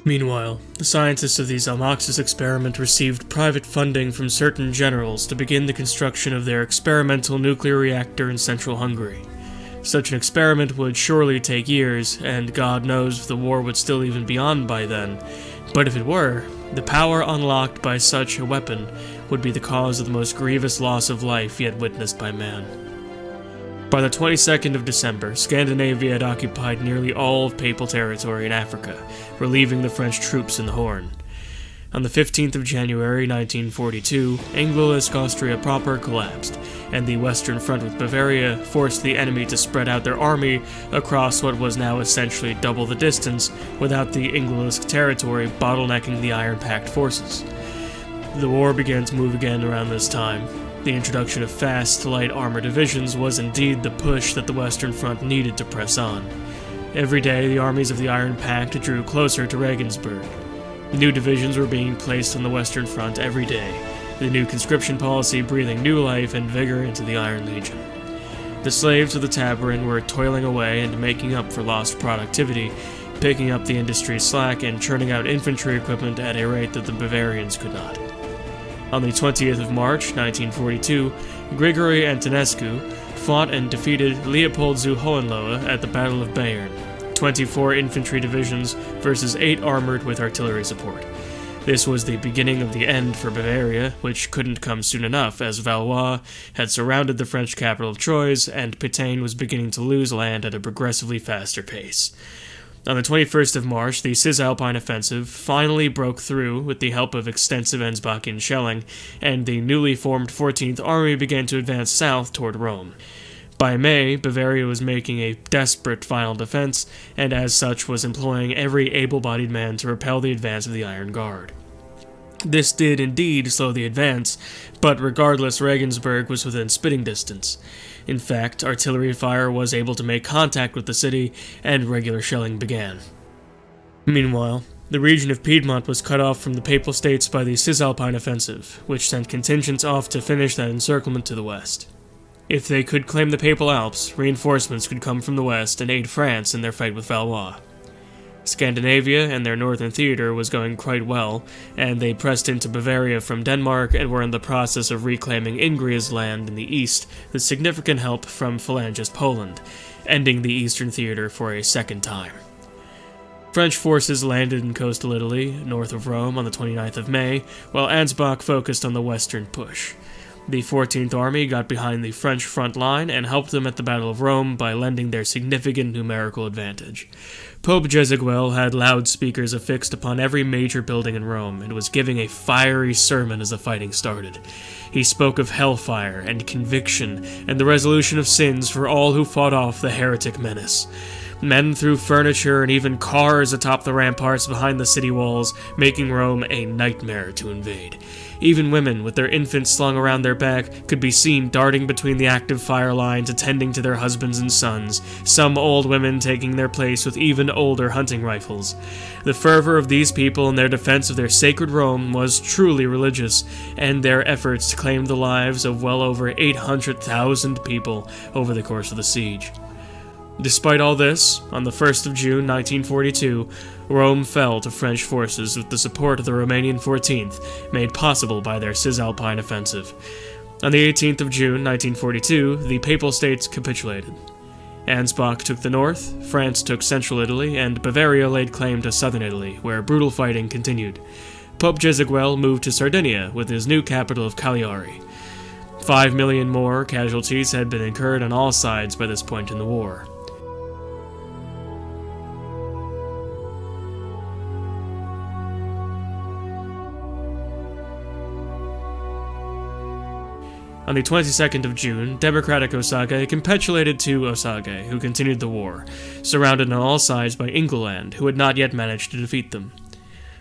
Meanwhile, the scientists of the Zalmoxis experiment received private funding from certain generals to begin the construction of their experimental nuclear reactor in central Hungary. Such an experiment would surely take years, and God knows if the war would still even be on by then, but if it were, the power unlocked by such a weapon would be the cause of the most grievous loss of life yet witnessed by man. By the 22nd of December, Scandinavia had occupied nearly all of Papal territory in Africa, relieving the French troops in the Horn. On the 15th of January 1942, Anglo-Esque Austria proper collapsed, and the Western Front with Bavaria forced the enemy to spread out their army across what was now essentially double the distance, without the Anglo-Esque territory bottlenecking the Iron-Pact forces. The war began to move again around this time. The introduction of fast, light armor divisions was indeed the push that the Western Front needed to press on. Every day, the armies of the Iron Pact drew closer to Regensburg. New divisions were being placed on the Western Front every day, the new conscription policy breathing new life and vigor into the Iron Legion. The slaves of the Tabarin were toiling away and making up for lost productivity, picking up the industry's slack and churning out infantry equipment at a rate that the Bavarians could not. On the 20th of March, 1942, Grigory Antonescu fought and defeated Leopold zu Hohenlohe at the Battle of Bayern, 24 infantry divisions versus 8 armored with artillery support. This was the beginning of the end for Bavaria, which couldn't come soon enough, as Valois had surrounded the French capital of Troyes, and Pétain was beginning to lose land at a progressively faster pace. On the 21st of March, the Cisalpine offensive finally broke through with the help of extensive Ensbachian shelling, and the newly formed 14th Army began to advance south toward Rome. By May, Bavaria was making a desperate final defense, and as such was employing every able-bodied man to repel the advance of the Iron Guard. This did indeed slow the advance, but regardless, Regensburg was within spitting distance. In fact, artillery fire was able to make contact with the city, and regular shelling began. Meanwhile, the region of Piedmont was cut off from the Papal States by the Cisalpine offensive, which sent contingents off to finish that encirclement to the west. If they could claim the Papal Alps, reinforcements could come from the west and aid France in their fight with Valois. Scandinavia and their northern theater was going quite well, and they pressed into Bavaria from Denmark and were in the process of reclaiming Ingria's land in the east with significant help from Phalangist Poland, ending the eastern theater for a second time. French forces landed in coastal Italy, north of Rome, on the 29th of May, while Ansbach focused on the western push. The 14th Army got behind the French front line and helped them at the Battle of Rome by lending their significant numerical advantage. Pope Jesiguel had loudspeakers affixed upon every major building in Rome and was giving a fiery sermon as the fighting started. He spoke of hellfire and conviction and the resolution of sins for all who fought off the heretic menace. Men threw furniture and even cars atop the ramparts behind the city walls, making Rome a nightmare to invade. Even women, with their infants slung around their back, could be seen darting between the active fire lines, attending to their husbands and sons, some old women taking their place with even older hunting rifles. The fervor of these people in their defense of their sacred Rome was truly religious, and their efforts claimed the lives of well over 800,000 people over the course of the siege. Despite all this, on the 1st of June 1942, Rome fell to French forces with the support of the Romanian 14th, made possible by their Cisalpine offensive. On the 18th of June 1942, the Papal States capitulated. Ansbach took the north, France took central Italy, and Bavaria laid claim to southern Italy, where brutal fighting continued. Pope Jesiguel moved to Sardinia with his new capital of Cagliari. 5 million more casualties had been incurred on all sides by this point in the war. On the 22nd of June, Democratic Osage capitulated to Osage, who continued the war, surrounded on all sides by England, who had not yet managed to defeat them.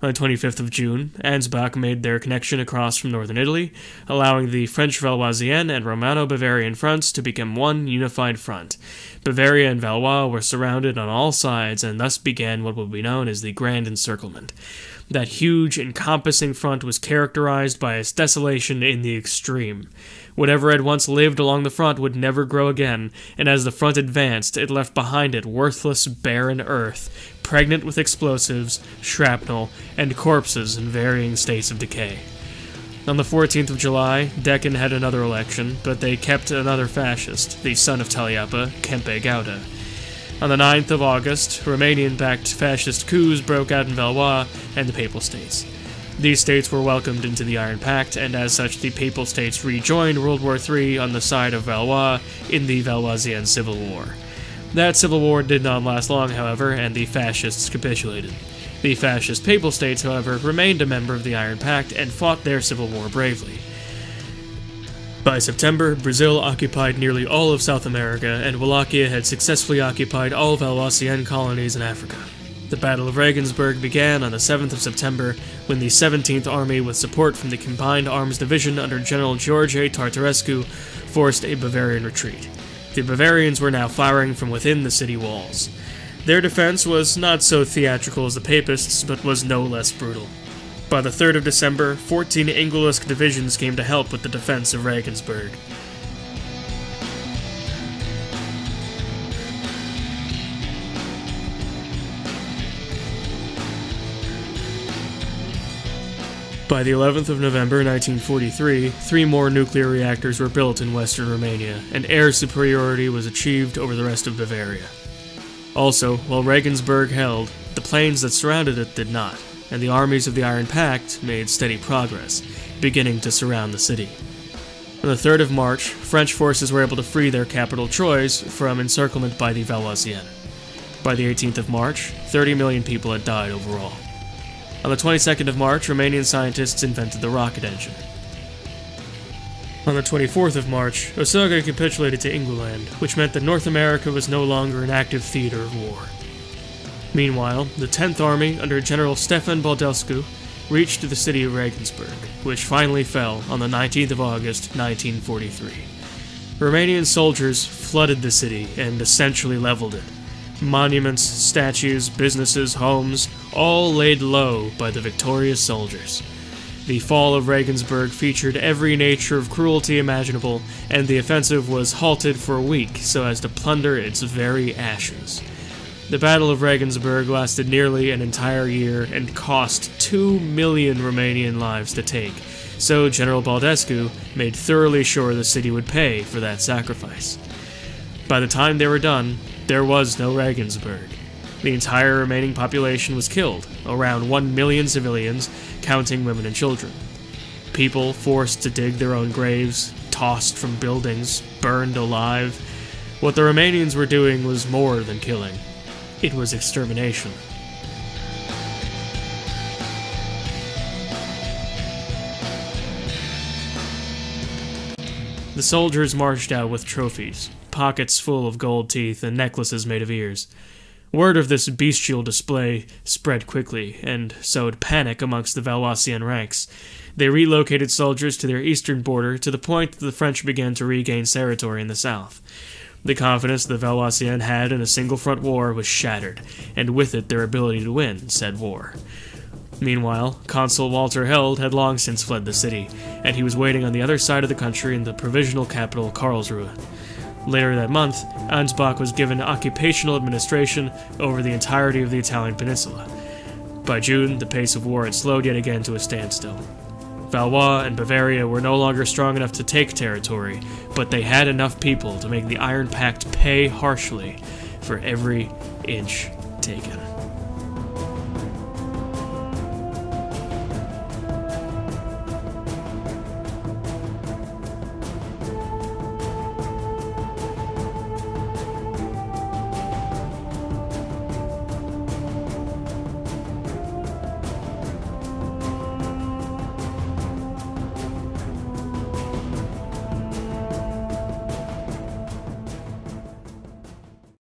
On the 25th of June, Ansbach made their connection across from northern Italy, allowing the French Valoisian and Romano-Bavarian fronts to become one unified front. Bavaria and Valois were surrounded on all sides, and thus began what would be known as the Grand Encirclement. That huge, encompassing front was characterized by its desolation in the extreme. Whatever had once lived along the front would never grow again, and as the front advanced, it left behind it worthless, barren earth, pregnant with explosives, shrapnel, and corpses in varying states of decay. On the 14th of July, Deccan had another election, but they kept another fascist, the son of Taliapa, Kempe Gauda. On the 9th of August, Romanian-backed fascist coups broke out in Valois and the Papal States. These states were welcomed into the Iron Pact, and as such the Papal States rejoined World War III on the side of Valois in the Valoisian Civil War. That civil war did not last long, however, and the fascists capitulated. The fascist Papal States, however, remained a member of the Iron Pact and fought their civil war bravely. By September, Brazil occupied nearly all of South America, and Wallachia had successfully occupied all Valoisian colonies in Africa. The Battle of Regensburg began on the 7th of September, when the 17th Army, with support from the Combined Arms Division under General George Tartarescu, forced a Bavarian retreat. The Bavarians were now firing from within the city walls. Their defense was not so theatrical as the Papists, but was no less brutal. By the 3rd of December, 14 Ingelusk divisions came to help with the defense of Regensburg. By the 11th of November 1943, 3 more nuclear reactors were built in western Romania, and air superiority was achieved over the rest of Bavaria. Also, while Regensburg held, the plains that surrounded it did not, and the armies of the Iron Pact made steady progress, beginning to surround the city. On the 3rd of March, French forces were able to free their capital Troyes from encirclement by the Valoisiens. By the 18th of March, 30 million people had died overall. On the 22nd of March, Romanian scientists invented the rocket engine. On the 24th of March, Osaka capitulated to England, which meant that North America was no longer an active theater of war. Meanwhile, the 10th Army, under General Stefan Baldescu, reached the city of Regensburg, which finally fell on the 19th of August, 1943. Romanian soldiers flooded the city and essentially leveled it. Monuments, statues, businesses, homes, all laid low by the victorious soldiers. The fall of Regensburg featured every nature of cruelty imaginable, and the offensive was halted for a week so as to plunder its very ashes. The Battle of Regensburg lasted nearly an entire year and cost 2 million Romanian lives to take, so General Baldescu made thoroughly sure the city would pay for that sacrifice. By the time they were done, there was no Regensburg. The entire remaining population was killed, around 1 million civilians, counting women and children. People forced to dig their own graves, tossed from buildings, burned alive. What the Romanians were doing was more than killing. It was extermination. The soldiers marched out with trophies, pockets full of gold teeth and necklaces made of ears. Word of this bestial display spread quickly, and sowed panic amongst the Valoisian ranks. They relocated soldiers to their eastern border to the point that the French began to regain territory in the south. The confidence the Valoisian had in a single-front war was shattered, and with it their ability to win said war. Meanwhile, Consul Walter Held had long since fled the city, and he was waiting on the other side of the country in the provisional capital Karlsruhe. Later that month, Ansbach was given occupational administration over the entirety of the Italian peninsula. By June, the pace of war had slowed yet again to a standstill. Valois and Bavaria were no longer strong enough to take territory, but they had enough people to make the Iron Pact pay harshly for every inch taken.